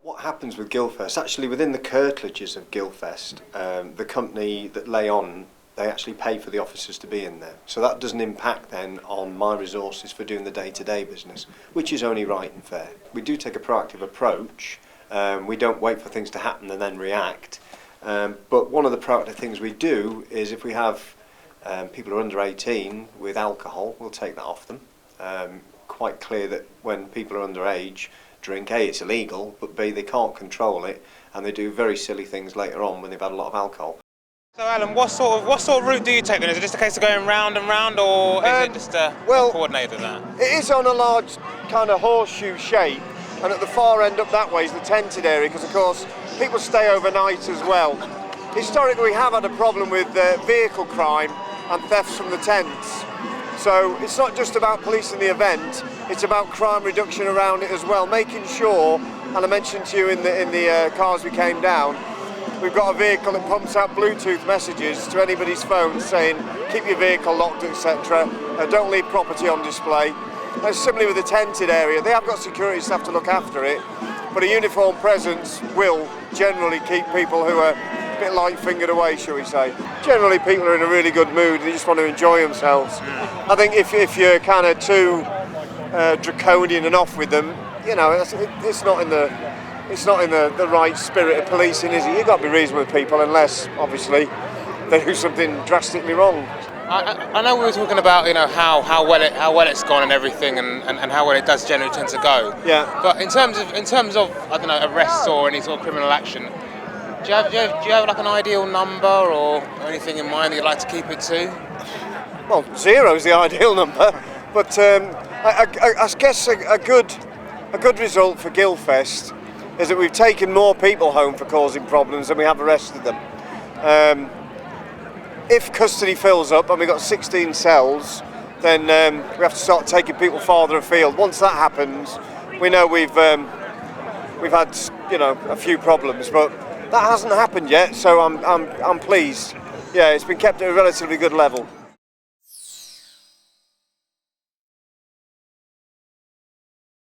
What happens with GuilFest, actually within the curtlages of GuilFest, the company that lay on, they actually pay for the officers to be in there. So that doesn't impact then on my resources for doing the day-to-day business, which is only right and fair. We do take a proactive approach. We don't wait for things to happen and then react. But one of the proactive things we do is if we have people who are under 18 with alcohol, we'll take that off them. Quite clear that when people are underage, drink, A, it's illegal, but B, they can't control it, and they do very silly things later on when they've had a lot of alcohol. So Alan, what sort of route do you take then? Is it just a case of going round and round, or is it just coordinated that? It is on a large kind of horseshoe shape, and at the far end up that way is the tented area, because of course people stay overnight as well. Historically we have had a problem with vehicle crime and thefts from the tents. So it's not just about policing the event, it's about crime reduction around it as well, making sure, and I mentioned to you in the cars we came down, we've got a vehicle that pumps out Bluetooth messages to anybody's phone saying keep your vehicle locked, etc. Don't leave property on display. And similarly with the tented area, they have got security staff to look after it, but a uniformed presence will generally keep people who are a bit light-fingered away, shall we say. Generally people are in a really good mood and they just want to enjoy themselves. I think if you're kind of too draconian and off with them, you know, it's not in the right spirit of policing, is it? You've got to be reasonable with people unless, obviously, they do something drastically wrong. I know we were talking about, you know, how well it's gone and everything, and how well it does generally tend to go. Yeah. But in terms of I don't know, arrests or any sort of criminal action, do you have like an ideal number or anything in mind that you'd like to keep it to? Well, 0 is the ideal number, but I guess a good result for GuilFest is that we've taken more people home for causing problems than we have arrested them. If custody fills up and we've got 16 cells, then we have to start taking people farther afield. Once that happens, we know we've had, you know, a few problems, but that hasn't happened yet, so I'm pleased. Yeah, it's been kept at a relatively good level.